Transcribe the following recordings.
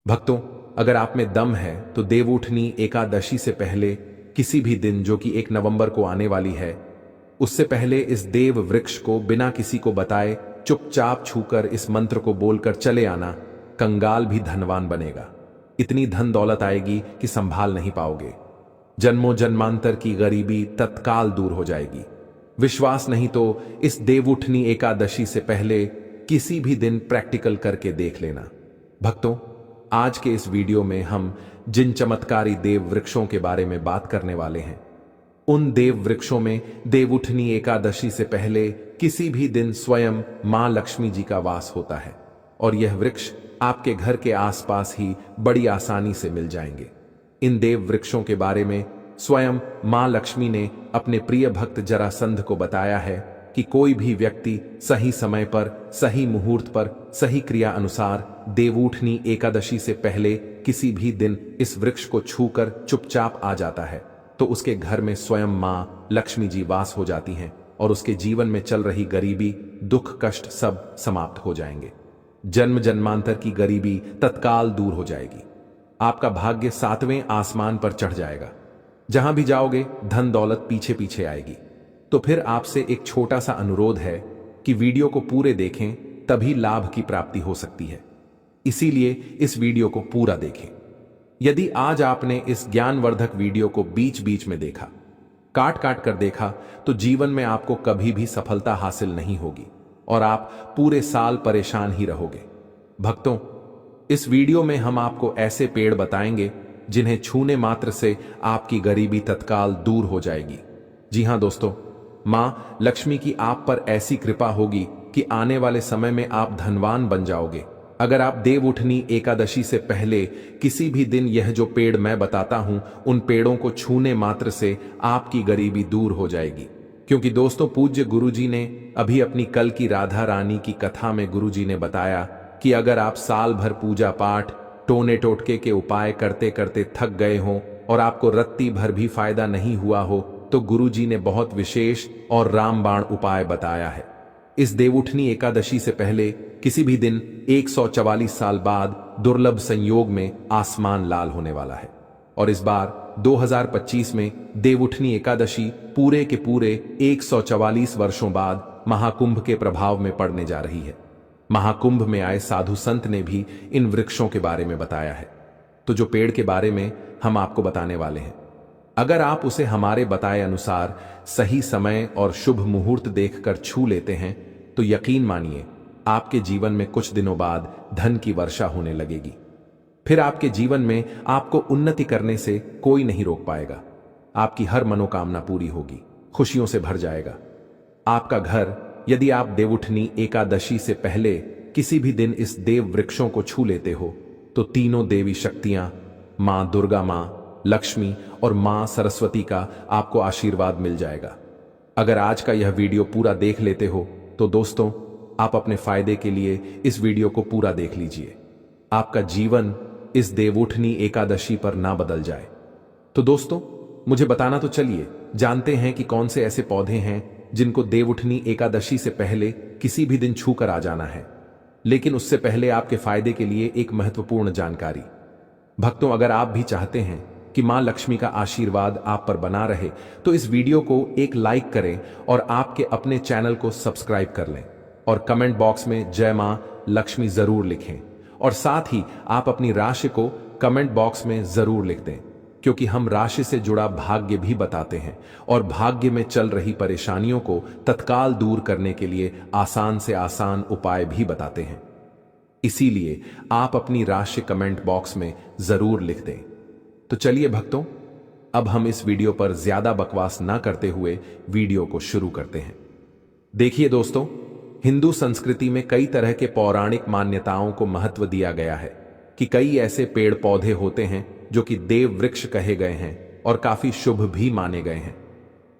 भक्तों, अगर आप में दम है तो देवउठनी एकादशी से पहले किसी भी दिन, जो कि 1 नवंबर को आने वाली है, उससे पहले इस देव वृक्ष को बिना किसी को बताए चुपचाप छूकर इस मंत्र को बोलकर चले आना। कंगाल भी धनवान बनेगा। इतनी धन दौलत आएगी कि संभाल नहीं पाओगे। जन्मों जन्मांतर की गरीबी तत्काल दूर हो जाएगी। विश्वास नहीं तो इस देवउठनी एकादशी से पहले किसी भी दिन प्रैक्टिकल करके देख लेना। भक्तों, आज के इस वीडियो में हम जिन चमत्कारी देव वृक्षों के बारे में बात करने वाले हैं, उन देव वृक्षों में देवउठनी एकादशी से पहले किसी भी दिन स्वयं मां लक्ष्मी जी का वास होता है और यह वृक्ष आपके घर के आसपास ही बड़ी आसानी से मिल जाएंगे। इन देव वृक्षों के बारे में स्वयं मां लक्ष्मी ने अपने प्रिय भक्त जरासंध को बताया है कि कोई भी व्यक्ति सही समय पर, सही मुहूर्त पर, सही क्रिया अनुसार देवउठनी एकादशी से पहले किसी भी दिन इस वृक्ष को छूकर चुपचाप आ जाता है तो उसके घर में स्वयं मां लक्ष्मी जी वास हो जाती हैं और उसके जीवन में चल रही गरीबी, दुख, कष्ट सब समाप्त हो जाएंगे। जन्म जन्मांतर की गरीबी तत्काल दूर हो जाएगी। आपका भाग्य 7वें आसमान पर चढ़ जाएगा। जहां भी जाओगे धन दौलत पीछे पीछे आएगी। तो फिर आपसे एक छोटा सा अनुरोध है कि वीडियो को पूरे देखें, तभी लाभ की प्राप्ति हो सकती है। इसीलिए इस वीडियो को पूरा देखें। यदि आज आपने इस ज्ञानवर्धक वीडियो को बीच बीच में देखा, काट काट कर देखा, तो जीवन में आपको कभी भी सफलता हासिल नहीं होगी और आप पूरे साल परेशान ही रहोगे। भक्तों, इस वीडियो में हम आपको ऐसे पेड़ बताएंगे जिन्हें छूने मात्र से आपकी गरीबी तत्काल दूर हो जाएगी। जी हां दोस्तों, मां लक्ष्मी की आप पर ऐसी कृपा होगी कि आने वाले समय में आप धनवान बन जाओगे। अगर आप देवउठनी एकादशी से पहले किसी भी दिन यह जो पेड़ मैं बताता हूं, उन पेड़ों को छूने मात्र से आपकी गरीबी दूर हो जाएगी। क्योंकि दोस्तों, पूज्य गुरुजी ने अभी अपनी कल की राधा रानी की कथा में गुरुजी ने बताया कि अगर आप साल भर पूजा पाठ, टोने टोटके के उपाय करते करते थक गए हों और आपको रत्ती भर भी फायदा नहीं हुआ हो, तो गुरुजी ने बहुत विशेष और रामबाण उपाय बताया है। इस देवउठनी एकादशी से पहले किसी भी दिन 144 साल बाद दुर्लभ संयोग में आसमान लाल होने वाला है और इस बार 2025 में देवउठनी एकादशी पूरे के पूरे 144 वर्षों बाद महाकुंभ के प्रभाव में पड़ने जा रही है। महाकुंभ में आए साधु संत ने भी इन वृक्षों के बारे में बताया है। तो जो पेड़ के बारे में हम आपको बताने वाले हैं, अगर आप उसे हमारे बताए अनुसार सही समय और शुभ मुहूर्त देखकर छू लेते हैं तो यकीन मानिए आपके जीवन में कुछ दिनों बाद धन की वर्षा होने लगेगी। फिर आपके जीवन में आपको उन्नति करने से कोई नहीं रोक पाएगा। आपकी हर मनोकामना पूरी होगी, खुशियों से भर जाएगा आपका घर। यदि आप देवउठनी एकादशी से पहले किसी भी दिन इस देव वृक्षों को छू लेते हो तो तीनों देवी शक्तियां, मां दुर्गा, मां लक्ष्मी और मां सरस्वती का आपको आशीर्वाद मिल जाएगा। अगर आज का यह वीडियो पूरा देख लेते हो तो दोस्तों, आप अपने फायदे के लिए इस वीडियो को पूरा देख लीजिए। आपका जीवन इस देवउठनी एकादशी पर ना बदल जाए। तो दोस्तों, मुझे बताना तो चलिए, जानते हैं कि कौन से ऐसे पौधे हैं जिनको देवउठनी एकादशी से पहले किसी भी दिन छू कर आ जाना है। लेकिन उससे पहले आपके फायदे के लिए एक महत्वपूर्ण जानकारी। भक्तों, अगर आप भी चाहते हैं कि मां लक्ष्मी का आशीर्वाद आप पर बना रहे तो इस वीडियो को एक लाइक करें और आपके अपने चैनल को सब्सक्राइब कर लें और कमेंट बॉक्स में जय मां लक्ष्मी जरूर लिखें और साथ ही आप अपनी राशि को कमेंट बॉक्स में जरूर लिख दें, क्योंकि हम राशि से जुड़ा भाग्य भी बताते हैं और भाग्य में चल रही परेशानियों को तत्काल दूर करने के लिए आसान से आसान उपाय भी बताते हैं। इसीलिए आप अपनी राशि कमेंट बॉक्स में जरूर लिख दें। तो चलिए भक्तों, अब हम इस वीडियो पर ज्यादा बकवास ना करते हुए वीडियो को शुरू करते हैं। देखिए दोस्तों, हिंदू संस्कृति में कई तरह के पौराणिक मान्यताओं को महत्व दिया गया है कि कई ऐसे पेड़ पौधे होते हैं जो कि देव वृक्ष कहे गए हैं और काफी शुभ भी माने गए हैं।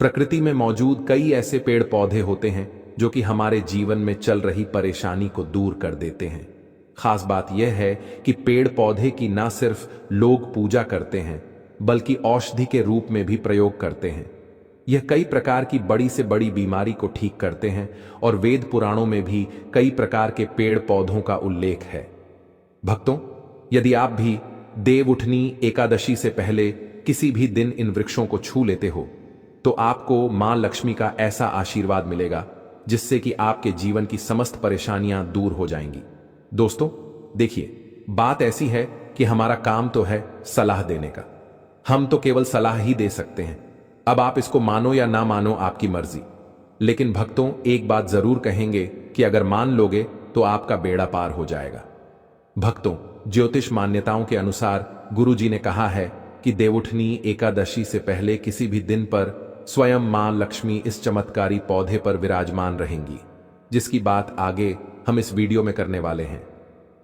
प्रकृति में मौजूद कई ऐसे पेड़ पौधे होते हैं जो कि हमारे जीवन में चल रही परेशानी को दूर कर देते हैं। खास बात यह है कि पेड़ पौधे की ना सिर्फ लोग पूजा करते हैं बल्कि औषधि के रूप में भी प्रयोग करते हैं। यह कई प्रकार की बड़ी से बड़ी बीमारी को ठीक करते हैं और वेद पुराणों में भी कई प्रकार के पेड़ पौधों का उल्लेख है। भक्तों, यदि आप भी देवउठनी एकादशी से पहले किसी भी दिन इन वृक्षों को छू लेते हो तो आपको मां लक्ष्मी का ऐसा आशीर्वाद मिलेगा जिससे कि आपके जीवन की समस्त परेशानियां दूर हो जाएंगी। दोस्तों देखिए, बात ऐसी है कि हमारा काम तो है सलाह देने का, हम तो केवल सलाह ही दे सकते हैं। अब आप इसको मानो या ना मानो आपकी मर्जी, लेकिन भक्तों एक बात जरूर कहेंगे कि अगर मान लोगे तो आपका बेड़ा पार हो जाएगा। भक्तों, ज्योतिष मान्यताओं के अनुसार गुरुजी ने कहा है कि देवउठनी एकादशी से पहले किसी भी दिन पर स्वयं मां लक्ष्मी इस चमत्कारी पौधे पर विराजमान रहेंगी, जिसकी बात आगे हम इस वीडियो में करने वाले हैं।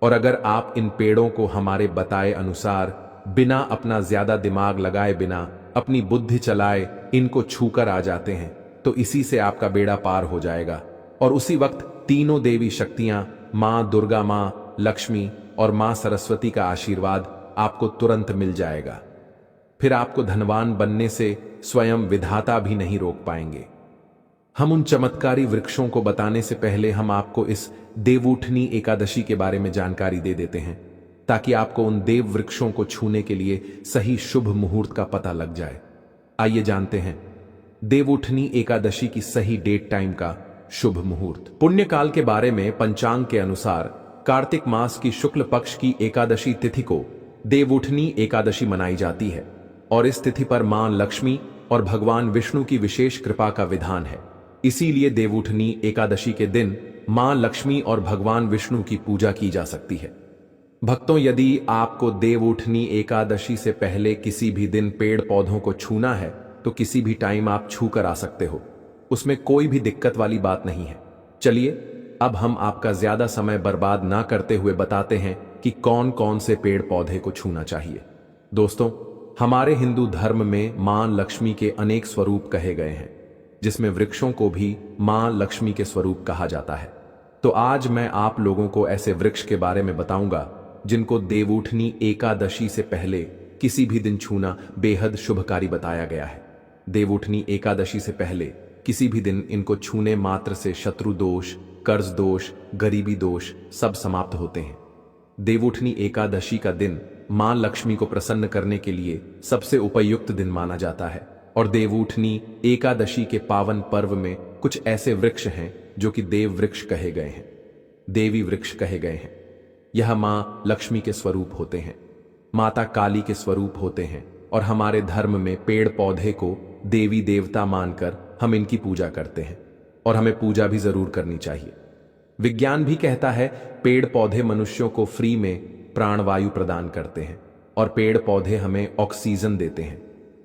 और अगर आप इन पेड़ों को हमारे बताए अनुसार बिना अपना ज्यादा दिमाग लगाए, बिना अपनी बुद्धि चलाए इनको छूकर आ जाते हैं तो इसी से आपका बेड़ा पार हो जाएगा। और उसी वक्त तीनों देवी शक्तियां मां दुर्गा, मां लक्ष्मी और मां सरस्वती का आशीर्वाद आपको तुरंत मिल जाएगा। फिर आपको धनवान बनने से स्वयं विधाता भी नहीं रोक पाएंगे। हम उन चमत्कारी वृक्षों को बताने से पहले हम आपको इस देवउठनी एकादशी के बारे में जानकारी दे देते हैं, ताकि आपको उन देव वृक्षों को छूने के लिए सही शुभ मुहूर्त का पता लग जाए। आइए जानते हैं देवउठनी एकादशी की सही डेट टाइम का शुभ मुहूर्त। पुण्यकाल के बारे में पंचांग के अनुसार कार्तिक मास की शुक्ल पक्ष की एकादशी तिथि को देवउठनी एकादशी मनाई जाती है और इस तिथि पर मां लक्ष्मी और भगवान विष्णु की विशेष कृपा का विधान है। इसीलिए देवउठनी एकादशी के दिन मां लक्ष्मी और भगवान विष्णु की पूजा की जा सकती है। भक्तों, यदि आपको देवउठनी एकादशी से पहले किसी भी दिन पेड़ पौधों को छूना है तो किसी भी टाइम आप छू कर आ सकते हो, उसमें कोई भी दिक्कत वाली बात नहीं है। चलिए अब हम आपका ज्यादा समय बर्बाद ना करते हुए बताते हैं कि कौन कौन से पेड़ पौधे को छूना चाहिए। दोस्तों, हमारे हिंदू धर्म में मां लक्ष्मी के अनेक स्वरूप कहे गए हैं, जिसमें वृक्षों को भी मां लक्ष्मी के स्वरूप कहा जाता है। तो आज मैं आप लोगों को ऐसे वृक्ष के बारे में बताऊंगा जिनको देवउठनी एकादशी से पहले किसी भी दिन छूना बेहद शुभकारी बताया गया है। देवउठनी एकादशी से पहले किसी भी दिन इनको छूने मात्र से शत्रु दोष, कर्ज दोष, गरीबी दोष सब समाप्त होते हैं। देवउठनी एकादशी का दिन मां लक्ष्मी को प्रसन्न करने के लिए सबसे उपयुक्त दिन माना जाता है। और देवउठनी एकादशी के पावन पर्व में कुछ ऐसे वृक्ष हैं जो कि देव वृक्ष कहे गए हैं, देवी वृक्ष कहे गए हैं। यह मां लक्ष्मी के स्वरूप होते हैं, माता काली के स्वरूप होते हैं और हमारे धर्म में पेड़ पौधे को देवी देवता मानकर हम इनकी पूजा करते हैं और हमें पूजा भी जरूर करनी चाहिए। विज्ञान भी कहता है पेड़ पौधे मनुष्यों को फ्री में प्राणवायु प्रदान करते हैं और पेड़ पौधे हमें ऑक्सीजन देते हैं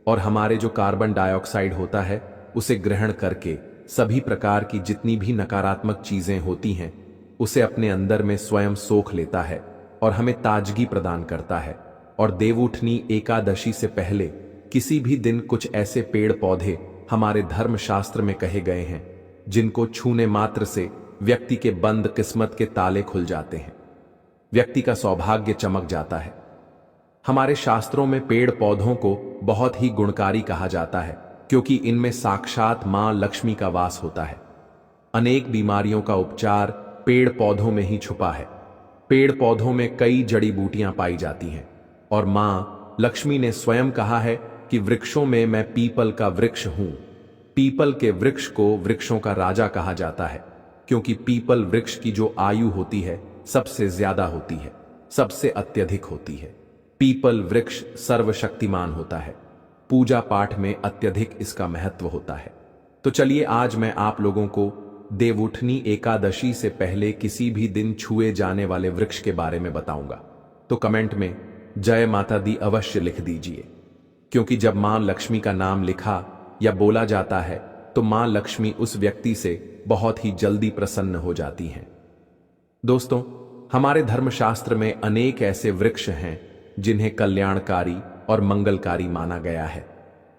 और हमारे जो कार्बन डाइऑक्साइड होता है उसे ग्रहण करके सभी प्रकार की जितनी भी नकारात्मक चीजें होती हैं उसे अपने अंदर में स्वयं सोख लेता है और हमें ताजगी प्रदान करता है। और देवउठनी एकादशी से पहले किसी भी दिन कुछ ऐसे पेड़ पौधे हमारे धर्म शास्त्र में कहे गए हैं जिनको छूने मात्र से व्यक्ति के बंद किस्मत के ताले खुल जाते हैं, व्यक्ति का सौभाग्य चमक जाता है। हमारे शास्त्रों में पेड़ पौधों को बहुत ही गुणकारी कहा जाता है क्योंकि इनमें साक्षात मां लक्ष्मी का वास होता है। अनेक बीमारियों का उपचार पेड़ पौधों में ही छुपा है। पेड़ पौधों में कई जड़ी बूटियां पाई जाती हैं और मां लक्ष्मी ने स्वयं कहा है कि वृक्षों में मैं पीपल का वृक्ष हूं। पीपल के वृक्ष को वृक्षों का राजा कहा जाता है क्योंकि पीपल वृक्ष की जो आयु होती है सबसे ज्यादा होती है, सबसे अत्यधिक होती है। पीपल वृक्ष सर्वशक्तिमान होता है, पूजा पाठ में अत्यधिक इसका महत्व होता है। तो चलिए आज मैं आप लोगों को देवउठनी एकादशी से पहले किसी भी दिन छुए जाने वाले वृक्ष के बारे में बताऊंगा। तो कमेंट में जय माता दी अवश्य लिख दीजिए, क्योंकि जब मां लक्ष्मी का नाम लिखा या बोला जाता है तो मां लक्ष्मी उस व्यक्ति से बहुत ही जल्दी प्रसन्न हो जाती हैं। दोस्तों, हमारे धर्मशास्त्र में अनेक ऐसे वृक्ष हैं जिन्हें कल्याणकारी और मंगलकारी माना गया है।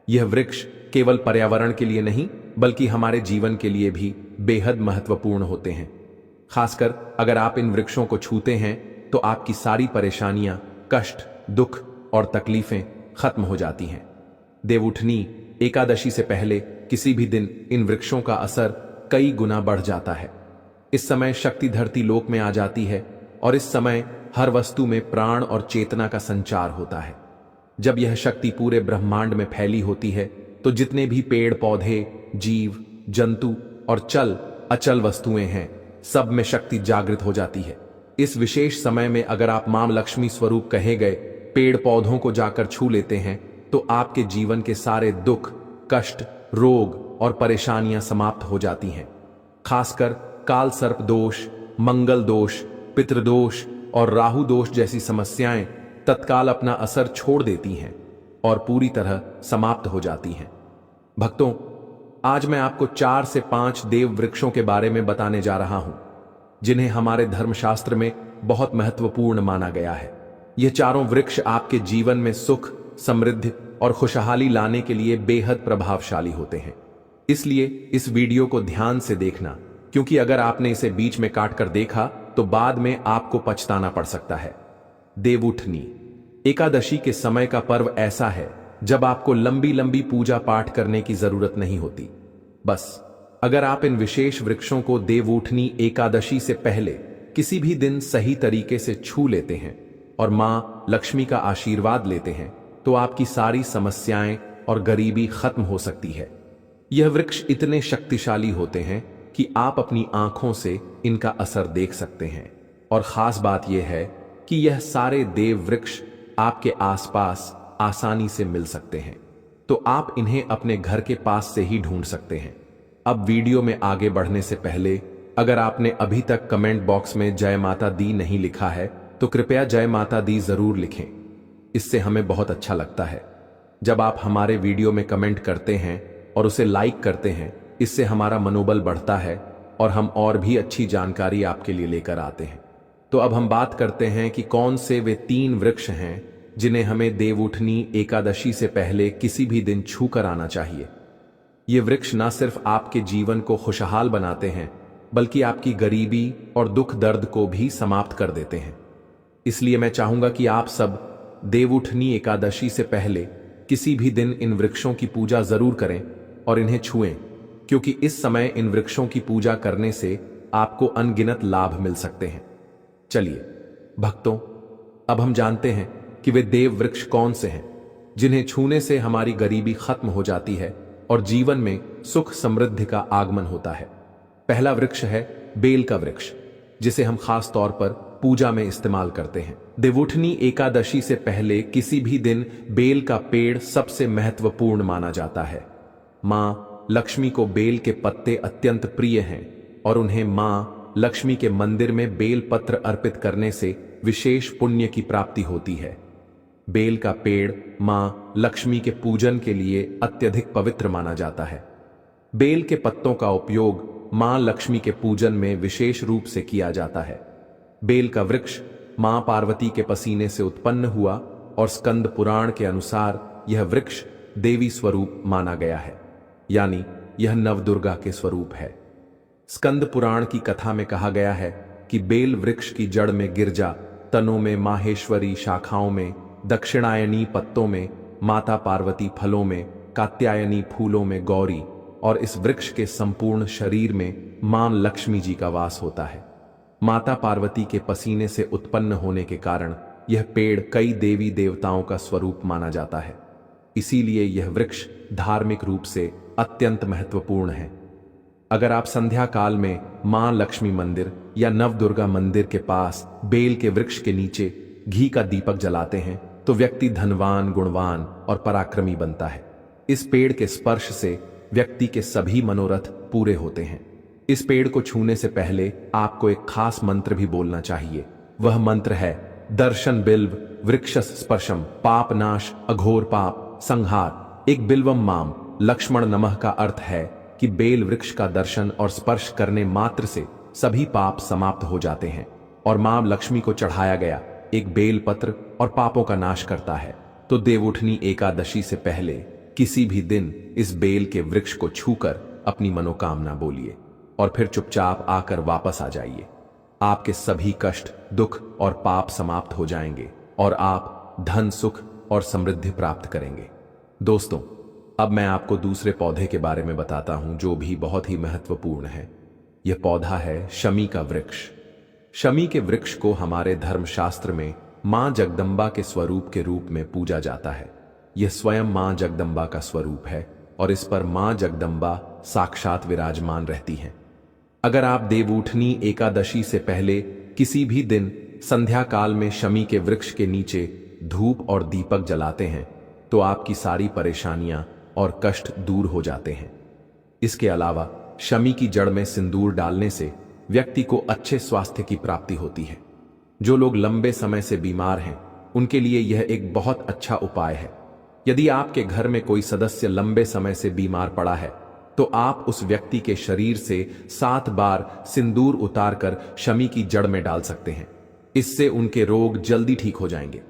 यह वृक्ष केवल पर्यावरण के लिए नहीं बल्कि हमारे जीवन के लिए भी बेहद महत्वपूर्ण होते हैं। खासकर अगर आप इन वृक्षों को छूते हैं तो आपकी सारी परेशानियां, कष्ट, दुख और तकलीफें खत्म हो जाती हैं। देवउठनी एकादशी से पहले किसी भी दिन इन वृक्षों का असर कई गुना बढ़ जाता है। इस समय शक्ति धरती लोक में आ जाती है और इस समय हर वस्तु में प्राण और चेतना का संचार होता है। जब यह शक्ति पूरे ब्रह्मांड में फैली होती है तो जितने भी पेड़ पौधे, जीव जंतु और चल अचल वस्तुएं हैं, सब में शक्ति जागृत हो जाती है। इस विशेष समय में अगर आप मां लक्ष्मी स्वरूप कहे गए पेड़ पौधों को जाकर छू लेते हैं तो आपके जीवन के सारे दुख, कष्ट, रोग और परेशानियां समाप्त हो जाती हैं। खासकर काल सर्प दोष, मंगल दोष, पितृदोष और राहु दोष जैसी समस्याएं तत्काल अपना असर छोड़ देती हैं और पूरी तरह समाप्त हो जाती हैं। भक्तों, आज मैं आपको 4 से 5 देव वृक्षों के बारे में बताने जा रहा हूं, जिन्हें हमारे धर्मशास्त्र में बहुत महत्वपूर्ण माना गया है। ये चारों वृक्ष आपके जीवन में सुख, समृद्धि और खुशहाली लाने के लिए बेहद प्रभावशाली होते हैं। इसलिए इस वीडियो को ध्यान से देखना, क्योंकि अगर आपने इसे बीच में काट कर देखा तो बाद में आपको पछताना पड़ सकता है। देवउठनी एकादशी के समय का पर्व ऐसा है जब आपको लंबी लंबी पूजा पाठ करने की जरूरत नहीं होती। बस अगर आप इन विशेष वृक्षों को देवउठनी एकादशी से पहले किसी भी दिन सही तरीके से छू लेते हैं और मां लक्ष्मी का आशीर्वाद लेते हैं तो आपकी सारी समस्याएं और गरीबी खत्म हो सकती है। यह वृक्ष इतने शक्तिशाली होते हैं कि आप अपनी आंखों से इनका असर देख सकते हैं। और खास बात यह है कि यह सारे देव वृक्ष आपके आसपास आसानी से मिल सकते हैं, तो आप इन्हें अपने घर के पास से ही ढूंढ सकते हैं। अब वीडियो में आगे बढ़ने से पहले अगर आपने अभी तक कमेंट बॉक्स में जय माता दी नहीं लिखा है तो कृपया जय माता दी जरूर लिखें। इससे हमें बहुत अच्छा लगता है। जब आप हमारे वीडियो में कमेंट करते हैं और उसे लाइक करते हैं, इससे हमारा मनोबल बढ़ता है और हम और भी अच्छी जानकारी आपके लिए लेकर आते हैं। तो अब हम बात करते हैं कि कौन से वे 3 वृक्ष हैं जिन्हें हमें देवउठनी एकादशी से पहले किसी भी दिन छू कर आना चाहिए। ये वृक्ष न सिर्फ आपके जीवन को खुशहाल बनाते हैं, बल्कि आपकी गरीबी और दुख दर्द को भी समाप्त कर देते हैं। इसलिए मैं चाहूंगा कि आप सब देवउठनी एकादशी से पहले किसी भी दिन इन वृक्षों की पूजा जरूर करें और इन्हें छुएं, क्योंकि इस समय इन वृक्षों की पूजा करने से आपको अनगिनत लाभ मिल सकते हैं। चलिए भक्तों, अब हम जानते हैं कि वे देव वृक्ष कौन से हैं जिन्हें छूने से हमारी गरीबी खत्म हो जाती है और जीवन में सुख समृद्धि का आगमन होता है। पहला वृक्ष है बेल का वृक्ष, जिसे हम खास तौर पर पूजा में इस्तेमाल करते हैं। देवउठनी एकादशी से पहले किसी भी दिन बेल का पेड़ सबसे महत्वपूर्ण माना जाता है। मां लक्ष्मी को बेल के पत्ते अत्यंत प्रिय हैं और उन्हें मां लक्ष्मी के मंदिर में बेल पत्र अर्पित करने से विशेष पुण्य की प्राप्ति होती है। बेल का पेड़ मां लक्ष्मी के पूजन के लिए अत्यधिक पवित्र माना जाता है। बेल के पत्तों का उपयोग मां लक्ष्मी के पूजन में विशेष रूप से किया जाता है। बेल का वृक्ष मां पार्वती के पसीने से उत्पन्न हुआ और स्कंद पुराण के अनुसार यह वृक्ष देवी स्वरूप माना गया है, यानी यह नवदुर्गा के स्वरूप है। स्कंद पुराण की कथा में कहा गया है कि बेल वृक्ष की जड़ में गिरजा, तनों में माहेश्वरी, शाखाओं में दक्षिणायनी, पत्तों में माता पार्वती, फलों में कात्यायनी, फूलों में गौरी और इस वृक्ष के संपूर्ण शरीर में मां लक्ष्मी जी का वास होता है। माता पार्वती के पसीने से उत्पन्न होने के कारण यह पेड़ कई देवी देवताओं का स्वरूप माना जाता है। इसीलिए यह वृक्ष धार्मिक रूप से अत्यंत महत्वपूर्ण है। अगर आप संध्या काल में मां लक्ष्मी मंदिर या नवदुर्गा मंदिर के पास बेल के वृक्ष के नीचे घी का दीपक जलाते हैं तो व्यक्ति धनवान, गुणवान और पराक्रमी बनता है। इस पेड़ के स्पर्श से व्यक्ति के सभी मनोरथ पूरे होते हैं। इस पेड़ को छूने से पहले आपको एक खास मंत्र भी बोलना चाहिए। वह मंत्र है दर्शन बिल्व वृक्षस स्पर्शम पाप नाश अघोर पाप संहार एक बिल्वम माम लक्ष्मण नमः का अर्थ है कि बेल वृक्ष का दर्शन और स्पर्श करने मात्र से सभी पाप समाप्त हो जाते हैं और मां लक्ष्मी को चढ़ाया गया एक बेल पत्र और पापों का नाश करता है। तो देवउठनी एकादशी से पहले किसी भी दिन इस बेल के वृक्ष को छूकर अपनी मनोकामना बोलिए और फिर चुपचाप आकर वापस आ जाइए। आपके सभी कष्ट, दुख और पाप समाप्त हो जाएंगे और आप धन, सुख और समृद्धि प्राप्त करेंगे। दोस्तों, अब मैं आपको दूसरे पौधे के बारे में बताता हूं जो भी बहुत ही महत्वपूर्ण है। यह पौधा है शमी का वृक्ष। शमी के वृक्ष को हमारे धर्मशास्त्र में मां जगदम्बा के स्वरूप के रूप में पूजा जाता है। यह स्वयं मां जगदम्बा का स्वरूप है और इस पर मां जगदम्बा साक्षात विराजमान रहती हैं। अगर आप देवउठनी एकादशी से पहले किसी भी दिन संध्या काल में शमी के वृक्ष के नीचे धूप और दीपक जलाते हैं तो आपकी सारी परेशानियां और कष्ट दूर हो जाते हैं। इसके अलावा शमी की जड़ में सिंदूर डालने से व्यक्ति को अच्छे स्वास्थ्य की प्राप्ति होती है। जो लोग लंबे समय से बीमार हैं उनके लिए यह एक बहुत अच्छा उपाय है। यदि आपके घर में कोई सदस्य लंबे समय से बीमार पड़ा है तो आप उस व्यक्ति के शरीर से 7 बार सिंदूर उतारकर शमी की जड़ में डाल सकते हैं। इससे उनके रोग जल्दी ठीक हो जाएंगे।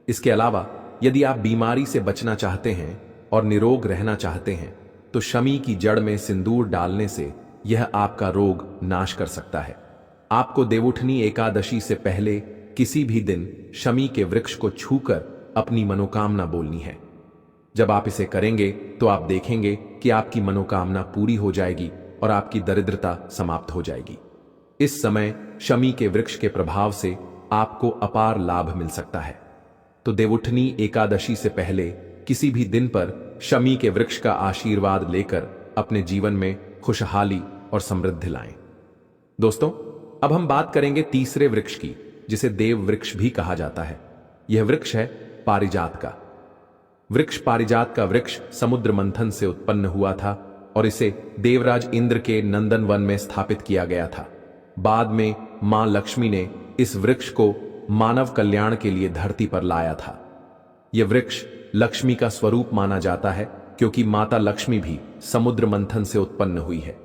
इसके अलावा यदि आप बीमारी से बचना चाहते हैं और निरोग रहना चाहते हैं तो शमी की जड़ में सिंदूर डालने से यह आपका रोग नाश कर सकता है। आपको देवउठनी एकादशी से पहले किसी भी दिन शमी के वृक्ष को छूकर अपनी मनोकामना बोलनी है। जब आप इसे करेंगे तो आप देखेंगे कि आपकी मनोकामना पूरी हो जाएगी और आपकी दरिद्रता समाप्त हो जाएगी। इस समय शमी के वृक्ष के प्रभाव से आपको अपार लाभ मिल सकता है। तो देवउठनी एकादशी से पहले किसी भी दिन पर शमी के वृक्ष का आशीर्वाद लेकर अपने जीवन में खुशहाली और समृद्धि लाएं। दोस्तों, अब हम बात करेंगे तीसरे वृक्ष की, जिसे देव वृक्ष भी कहा जाता है। यह वृक्ष है पारिजात का वृक्ष। पारिजात का वृक्ष समुद्र मंथन से उत्पन्न हुआ था और इसे देवराज इंद्र के नंदन वन में स्थापित किया गया था। बाद में मां लक्ष्मी ने इस वृक्ष को मानव कल्याण के लिए धरती पर लाया था। यह वृक्ष लक्ष्मी का स्वरूप माना जाता है क्योंकि माता लक्ष्मी भी समुद्र मंथन से उत्पन्न हुई है।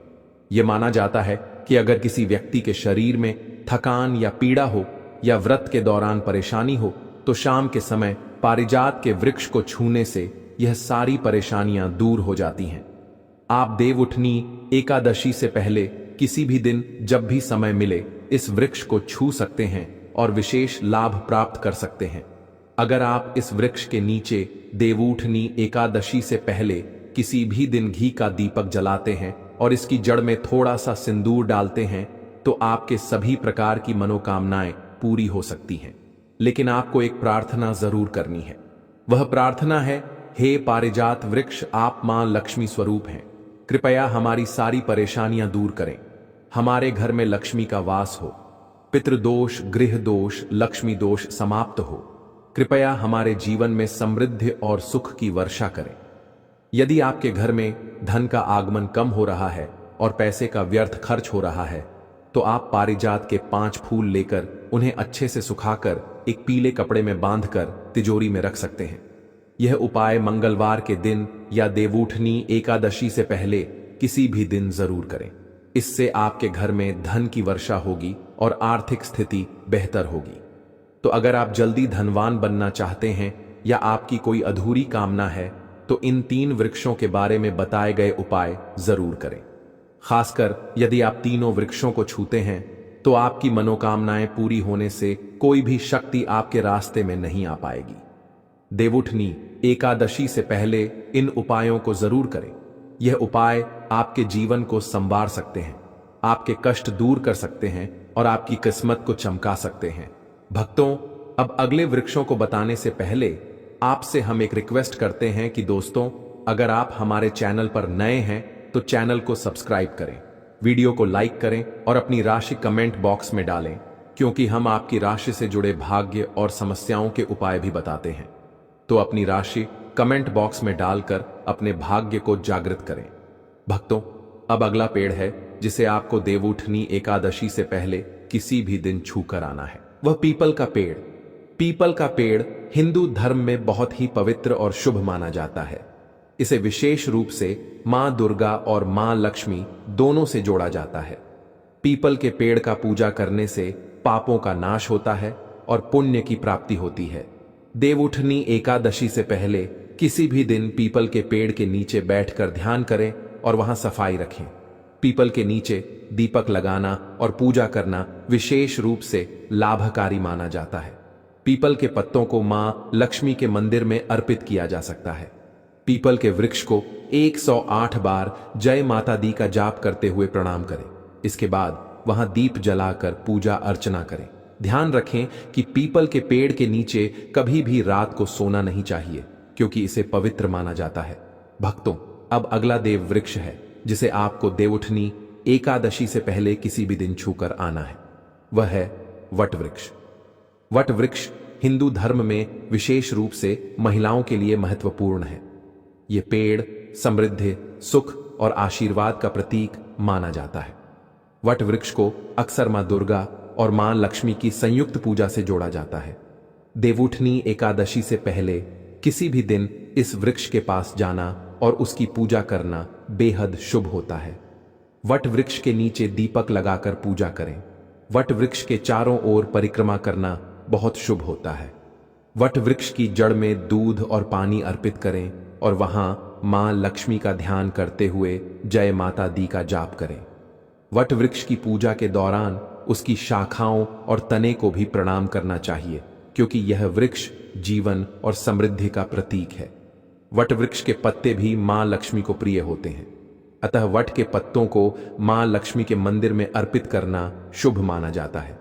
यह माना जाता है कि अगर किसी व्यक्ति के शरीर में थकान या पीड़ा हो या व्रत के दौरान परेशानी हो तो शाम के समय पारिजात के वृक्ष को छूने से यह सारी परेशानियां दूर हो जाती हैं। आप देवउठनी एकादशी से पहले किसी भी दिन जब भी समय मिले इस वृक्ष को छू सकते हैं और विशेष लाभ प्राप्त कर सकते हैं। अगर आप इस वृक्ष के नीचे देवउठनी एकादशी से पहले किसी भी दिन घी का दीपक जलाते हैं और इसकी जड़ में थोड़ा सा सिंदूर डालते हैं तो आपके सभी प्रकार की मनोकामनाएं पूरी हो सकती हैं। लेकिन आपको एक प्रार्थना जरूर करनी है। वह प्रार्थना है, हे पारिजात वृक्ष, आप मां लक्ष्मी स्वरूप हैं, कृपया हमारी सारी परेशानियां दूर करें। हमारे घर में लक्ष्मी का वास हो, पितृदोष, गृह दोष, लक्ष्मी दोष समाप्त हो। कृपया हमारे जीवन में समृद्धि और सुख की वर्षा करें। यदि आपके घर में धन का आगमन कम हो रहा है और पैसे का व्यर्थ खर्च हो रहा है तो आप पारिजात के 5 फूल लेकर उन्हें अच्छे से सुखाकर एक पीले कपड़े में बांधकर तिजोरी में रख सकते हैं। यह उपाय मंगलवार के दिन या देवउठनी एकादशी से पहले किसी भी दिन जरूर करें। इससे आपके घर में धन की वर्षा होगी और आर्थिक स्थिति बेहतर होगी। तो अगर आप जल्दी धनवान बनना चाहते हैं या आपकी कोई अधूरी कामना है तो इन 3 वृक्षों के बारे में बताए गए उपाय जरूर करें। खासकर यदि आप तीनों वृक्षों को छूते हैं तो आपकी मनोकामनाएं पूरी होने से कोई भी शक्ति आपके रास्ते में नहीं आ पाएगी। देवउठनी एकादशी से पहले इन उपायों को जरूर करें। यह उपाय आपके जीवन को संवार सकते हैं, आपके कष्ट दूर कर सकते हैं और आपकी किस्मत को चमका सकते हैं। भक्तों, अब अगले वृक्षों को बताने से पहले आपसे हम एक रिक्वेस्ट करते हैं कि दोस्तों, अगर आप हमारे चैनल पर नए हैं तो चैनल को सब्सक्राइब करें, वीडियो को लाइक करें और अपनी राशि कमेंट बॉक्स में डालें, क्योंकि हम आपकी राशि से जुड़े भाग्य और समस्याओं के उपाय भी बताते हैं। तो अपनी राशि कमेंट बॉक्स में डालकर अपने भाग्य को जागृत करें। भक्तों, अब अगला पेड़ है जिसे आपको देवउठनी एकादशी से पहले किसी भी दिन छू कर आना है। वह पीपल का पेड़। पीपल का पेड़ हिंदू धर्म में बहुत ही पवित्र और शुभ माना जाता है। इसे विशेष रूप से मां दुर्गा और मां लक्ष्मी दोनों से जोड़ा जाता है। पीपल के पेड़ का पूजा करने से पापों का नाश होता है और पुण्य की प्राप्ति होती है। देवउठनी एकादशी से पहले किसी भी दिन पीपल के पेड़ के नीचे बैठकर ध्यान करें और वहां सफाई रखें। पीपल के नीचे दीपक लगाना और पूजा करना विशेष रूप से लाभकारी माना जाता है। पीपल के पत्तों को मां लक्ष्मी के मंदिर में अर्पित किया जा सकता है। पीपल के वृक्ष को 108 बार जय माता दी का जाप करते हुए प्रणाम करें। इसके बाद वहां दीप जलाकर पूजा अर्चना करें। ध्यान रखें कि पीपल के पेड़ के नीचे कभी भी रात को सोना नहीं चाहिए, क्योंकि इसे पवित्र माना जाता है। भक्तों, अब अगला देव वृक्ष है जिसे आपको देवउठनी एकादशी से पहले किसी भी दिन छूकर आना है। वह है वट वृक्ष। वट वृक्ष हिंदू धर्म में विशेष रूप से महिलाओं के लिए महत्वपूर्ण है। यह पेड़ समृद्धि, सुख और आशीर्वाद का प्रतीक माना जाता है। वट वृक्ष को अक्सर मां दुर्गा और मां लक्ष्मी की संयुक्त पूजा से जोड़ा जाता है। देवउठनी एकादशी से पहले किसी भी दिन इस वृक्ष के पास जाना और उसकी पूजा करना बेहद शुभ होता है। वट वृक्ष के नीचे दीपक लगाकर पूजा करें। वट वृक्ष के चारों ओर परिक्रमा करना बहुत शुभ होता है। वट वृक्ष की जड़ में दूध और पानी अर्पित करें और वहां मां लक्ष्मी का ध्यान करते हुए जय माता दी का जाप करें। वट वृक्ष की पूजा के दौरान उसकी शाखाओं और तने को भी प्रणाम करना चाहिए, क्योंकि यह वृक्ष जीवन और समृद्धि का प्रतीक है। वट वृक्ष के पत्ते भी मां लक्ष्मी को प्रिय होते हैं, अतः वट के पत्तों को मां लक्ष्मी के मंदिर में अर्पित करना शुभ माना जाता है।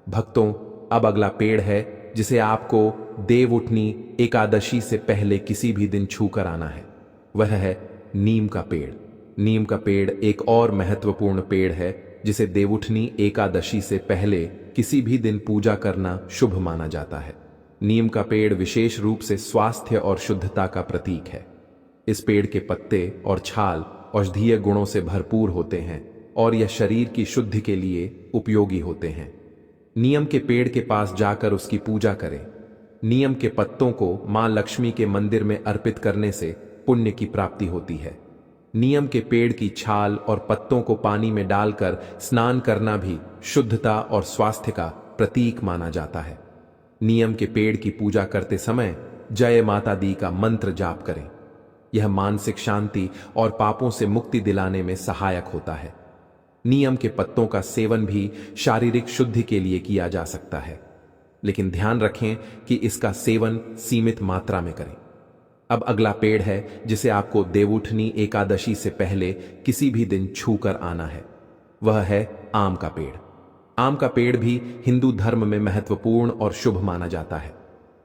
भक्तों, अब अगला पेड़ है जिसे आपको देवउठनी एकादशी से पहले किसी भी दिन छूकर आना है। वह है नीम का पेड़। नीम का पेड़ एक और महत्वपूर्ण पेड़ है जिसे देवउठनी एकादशी से पहले किसी भी दिन पूजा करना शुभ माना जाता है। नीम का पेड़ विशेष रूप से स्वास्थ्य और शुद्धता का प्रतीक है। इस पेड़ के पत्ते और छाल औषधीय गुणों से भरपूर होते हैं और यह शरीर की शुद्धि के लिए उपयोगी होते हैं। नीम के पेड़ के पास जाकर उसकी पूजा करें। नीम के पत्तों को मां लक्ष्मी के मंदिर में अर्पित करने से पुण्य की प्राप्ति होती है। नीम के पेड़ की छाल और पत्तों को पानी में डालकर स्नान करना भी शुद्धता और स्वास्थ्य का प्रतीक माना जाता है। नीम के पेड़ की पूजा करते समय जय माता दी का मंत्र जाप करें। यह मानसिक शांति और पापों से मुक्ति दिलाने में सहायक होता है। नीम के पत्तों का सेवन भी शारीरिक शुद्धि के लिए किया जा सकता है, लेकिन ध्यान रखें कि इसका सेवन सीमित मात्रा में करें। अब अगला पेड़ है जिसे आपको देवउठनी एकादशी से पहले किसी भी दिन छूकर आना है। वह है आम का पेड़। आम का पेड़ भी हिंदू धर्म में महत्वपूर्ण और शुभ माना जाता है।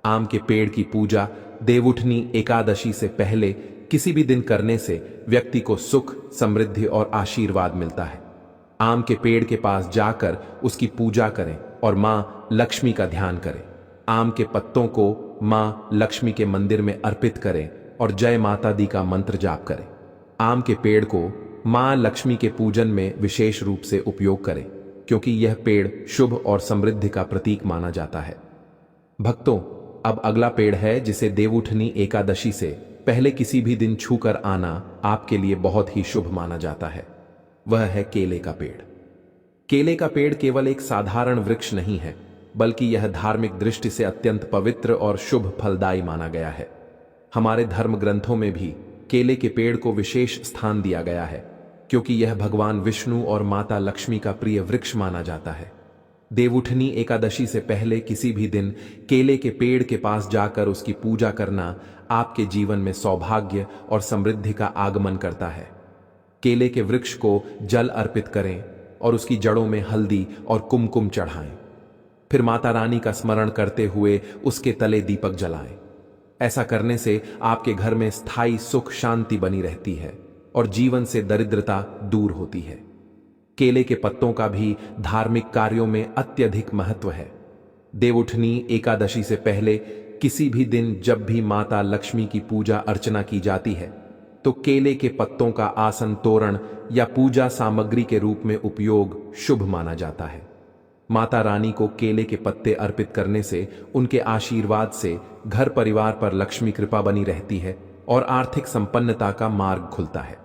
आम के पेड़ की पूजा देवउठनी एकादशी से पहले किसी भी दिन करने से व्यक्ति को सुख, समृद्धि और आशीर्वाद मिलता है। आम के पेड़ के पास जाकर उसकी पूजा करें और मां लक्ष्मी का ध्यान करें। आम के पत्तों को मां लक्ष्मी के मंदिर में अर्पित करें और जय माता दी का मंत्र जाप करें। आम के पेड़ को मां लक्ष्मी के पूजन में विशेष रूप से उपयोग करें, क्योंकि यह पेड़ शुभ और समृद्धि का प्रतीक माना जाता है। भक्तों, अब अगला पेड़ है जिसे देवउठनी एकादशी से पहले किसी भी दिन छूकर आना आपके लिए बहुत ही शुभ माना जाता है। वह है केले का पेड़। केले का पेड़ केवल एक साधारण वृक्ष नहीं है, बल्कि यह धार्मिक दृष्टि से अत्यंत पवित्र और शुभ फलदायी माना गया है। हमारे धर्म ग्रंथों में भी केले के पेड़ को विशेष स्थान दिया गया है, क्योंकि यह भगवान विष्णु और माता लक्ष्मी का प्रिय वृक्ष माना जाता है। देवउठनी एकादशी से पहले किसी भी दिन केले के पेड़ के पास जाकर उसकी पूजा करना आपके जीवन में सौभाग्य और समृद्धि का आगमन करता है। केले के वृक्ष को जल अर्पित करें और उसकी जड़ों में हल्दी और कुमकुम चढ़ाएं। फिर माता रानी का स्मरण करते हुए उसके तले दीपक जलाएं। ऐसा करने से आपके घर में स्थायी सुख शांति बनी रहती है और जीवन से दरिद्रता दूर होती है। केले के पत्तों का भी धार्मिक कार्यों में अत्यधिक महत्व है। देवउठनी एकादशी से पहले किसी भी दिन जब भी माता लक्ष्मी की पूजा अर्चना की जाती है, तो केले के पत्तों का आसन, तोरण या पूजा सामग्री के रूप में उपयोग शुभ माना जाता है। माता रानी को केले के पत्ते अर्पित करने से उनके आशीर्वाद से घर परिवार पर लक्ष्मी कृपा बनी रहती है और आर्थिक संपन्नता का मार्ग खुलता है।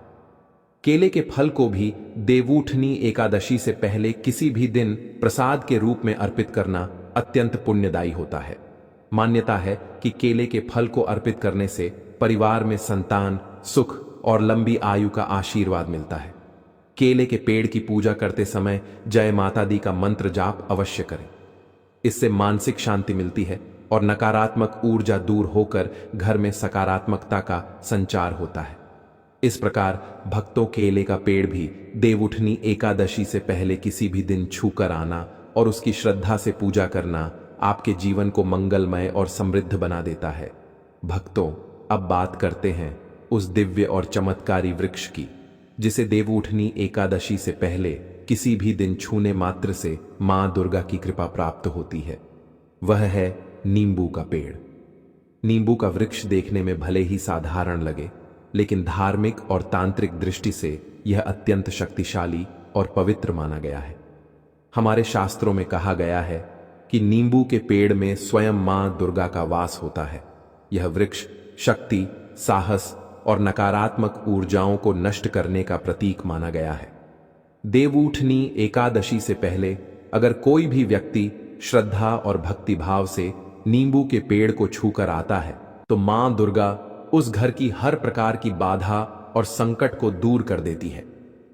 केले के फल को भी देवउठनी एकादशी से पहले किसी भी दिन प्रसाद के रूप में अर्पित करना अत्यंत पुण्यदायी होता है। मान्यता है कि केले के फल को अर्पित करने से परिवार में संतान, सुख और लंबी आयु का आशीर्वाद मिलता है। केले के पेड़ की पूजा करते समय जय माता दी का मंत्र जाप अवश्य करें। इससे मानसिक शांति मिलती है और नकारात्मक ऊर्जा दूर होकर घर में सकारात्मकता का संचार होता है। इस प्रकार भक्तों केले का पेड़ भी देवउठनी एकादशी से पहले किसी भी दिन छूकर आना और उसकी श्रद्धा से पूजा करना आपके जीवन को मंगलमय और समृद्ध बना देता है। भक्तों, अब बात करते हैं उस दिव्य और चमत्कारी वृक्ष की जिसे देवउठनी एकादशी से पहले किसी भी दिन छूने मात्र से मां दुर्गा की कृपा प्राप्त होती है। वह है नींबू का पेड़। नींबू का वृक्ष देखने में भले ही साधारण लगे, लेकिन धार्मिक और तांत्रिक दृष्टि से यह अत्यंत शक्तिशाली और पवित्र माना गया है। हमारे शास्त्रों में कहा गया है कि नींबू के पेड़ में स्वयं मां दुर्गा का वास होता है। यह वृक्ष शक्ति, साहस और नकारात्मक ऊर्जाओं को नष्ट करने का प्रतीक माना गया है। देवउठनी एकादशी से पहले अगर कोई भी व्यक्ति श्रद्धा और भक्ति भाव से नींबू के पेड़ को छूकर आता है तो मां दुर्गा उस घर की हर प्रकार की बाधा और संकट को दूर कर देती है।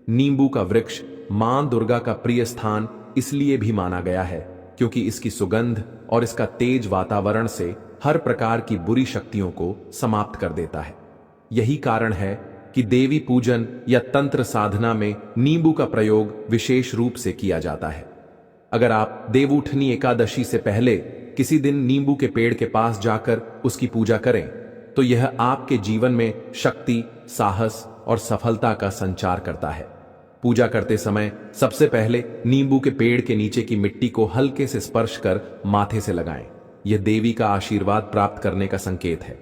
नींबू का वृक्ष मां दुर्गा का प्रिय स्थान इसलिए भी माना गया है क्योंकि इसकी सुगंध और इसका तेज वातावरण से हर प्रकार की बुरी शक्तियों को समाप्त कर देता है। यही कारण है कि देवी पूजन या तंत्र साधना में नींबू का प्रयोग विशेष रूप से किया जाता है। अगर आप देवउठनी एकादशी से पहले किसी दिन नींबू के पेड़ के पास जाकर उसकी पूजा करें तो यह आपके जीवन में शक्ति, साहस और सफलता का संचार करता है। पूजा करते समय सबसे पहले नींबू के पेड़ के नीचे की मिट्टी को हल्के से स्पर्श कर माथे से लगाएं। यह देवी का आशीर्वाद प्राप्त करने का संकेत है।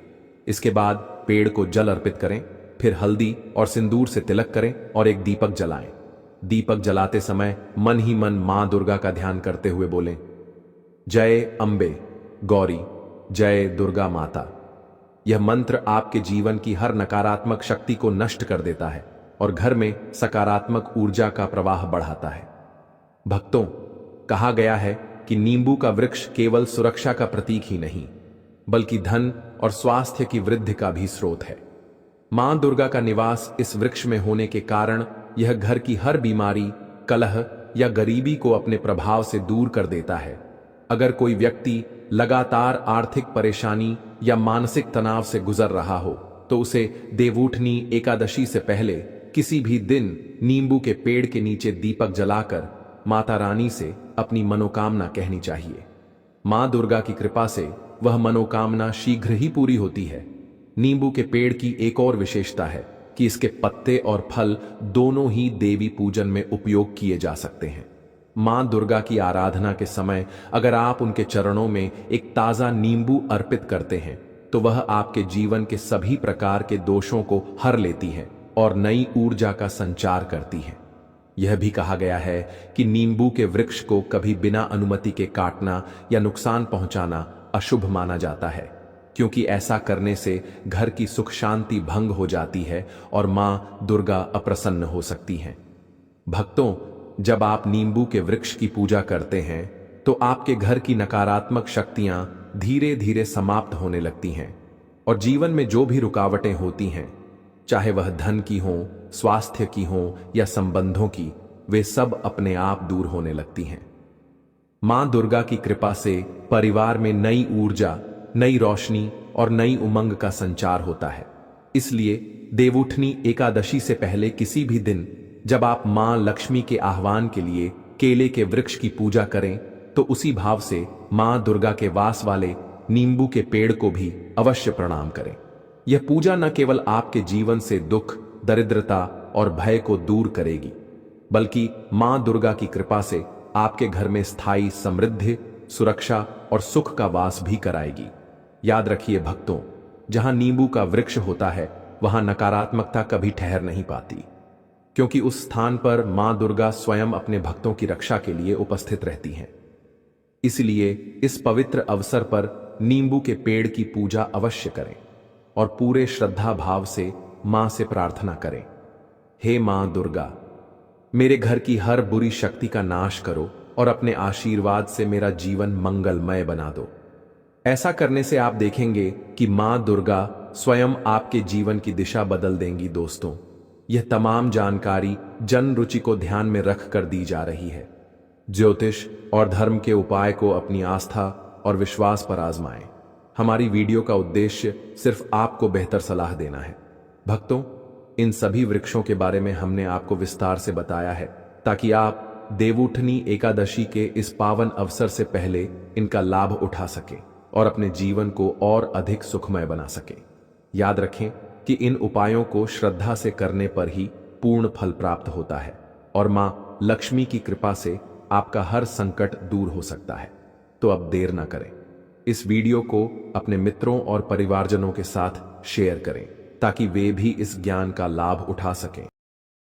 इसके बाद पेड़ को जल अर्पित करें, फिर हल्दी और सिंदूर से तिलक करें और एक दीपक जलाएं। दीपक जलाते समय मन ही मन मां दुर्गा का ध्यान करते हुए बोलें, जय अंबे गौरी, जय दुर्गा माता। यह मंत्र आपके जीवन की हर नकारात्मक शक्ति को नष्ट कर देता है और घर में सकारात्मक ऊर्जा का प्रवाह बढ़ाता है। भक्तों, कहा गया है कि नींबू का वृक्ष केवल सुरक्षा का प्रतीक ही नहीं बल्कि धन और स्वास्थ्य की वृद्धि का भी स्रोत है। मां दुर्गा का निवास इस वृक्ष में होने के कारण यह घर की हर बीमारी, कलह या गरीबी को अपने प्रभाव से दूर कर देता है। अगर कोई व्यक्ति लगातार आर्थिक परेशानी या मानसिक तनाव से गुजर रहा हो तो उसे देवउठनी एकादशी से पहले किसी भी दिन नींबू के पेड़ के नीचे दीपक जलाकर माता रानी से अपनी मनोकामना कहनी चाहिए। मां दुर्गा की कृपा से वह मनोकामना शीघ्र ही पूरी होती है। नींबू के पेड़ की एक और विशेषता है कि इसके पत्ते और फल दोनों ही देवी पूजन में उपयोग किए जा सकते हैं। मां दुर्गा की आराधना के समय अगर आप उनके चरणों में एक ताजा नींबू अर्पित करते हैं तो वह आपके जीवन के सभी प्रकार के दोषों को हर लेती है और नई ऊर्जा का संचार करती है। यह भी कहा गया है कि नींबू के वृक्ष को कभी बिना अनुमति के काटना या नुकसान पहुंचाना अशुभ माना जाता है, क्योंकि ऐसा करने से घर की सुख शांति भंग हो जाती है और मां दुर्गा अप्रसन्न हो सकती हैं। भक्तों, जब आप नींबू के वृक्ष की पूजा करते हैं तो आपके घर की नकारात्मक शक्तियां धीरे धीरे समाप्त होने लगती हैं और जीवन में जो भी रुकावटें होती हैं, चाहे वह धन की हो, स्वास्थ्य की हो या संबंधों की, वे सब अपने आप दूर होने लगती हैं। मां दुर्गा की कृपा से परिवार में नई ऊर्जा, नई रोशनी और नई उमंग का संचार होता है। इसलिए देवउठनी एकादशी से पहले किसी भी दिन जब आप मां लक्ष्मी के आह्वान के लिए केले के वृक्ष की पूजा करें तो उसी भाव से मां दुर्गा के वास वाले नींबू के पेड़ को भी अवश्य प्रणाम करें। यह पूजा न केवल आपके जीवन से दुख, दरिद्रता और भय को दूर करेगी, बल्कि मां दुर्गा की कृपा से आपके घर में स्थायी समृद्धि, सुरक्षा और सुख का वास भी कराएगी। याद रखिए भक्तों, जहां नींबू का वृक्ष होता है वहां नकारात्मकता कभी ठहर नहीं पाती, क्योंकि उस स्थान पर मां दुर्गा स्वयं अपने भक्तों की रक्षा के लिए उपस्थित रहती हैं। इसलिए इस पवित्र अवसर पर नींबू के पेड़ की पूजा अवश्य करें और पूरे श्रद्धा भाव से मां से प्रार्थना करें, हे मां दुर्गा, मेरे घर की हर बुरी शक्ति का नाश करो और अपने आशीर्वाद से मेरा जीवन मंगलमय बना दो। ऐसा करने से आप देखेंगे कि मां दुर्गा स्वयं आपके जीवन की दिशा बदल देंगी। दोस्तों, यह तमाम जानकारी जन रुचि को ध्यान में रख कर दी जा रही है। ज्योतिष और धर्म के उपाय को अपनी आस्था और विश्वास पर आजमाएं। हमारी वीडियो का उद्देश्य सिर्फ आपको बेहतर सलाह देना है। भक्तों, इन सभी वृक्षों के बारे में हमने आपको विस्तार से बताया है ताकि आप देवउठनी एकादशी के इस पावन अवसर से पहले इनका लाभ उठा सकें और अपने जीवन को और अधिक सुखमय बना सकें। याद रखें कि इन उपायों को श्रद्धा से करने पर ही पूर्ण फल प्राप्त होता है और मां लक्ष्मी की कृपा से आपका हर संकट दूर हो सकता है। तो अब देर ना करें, इस वीडियो को अपने मित्रों और परिवारजनों के साथ शेयर करें ताकि वे भी इस ज्ञान का लाभ उठा सकें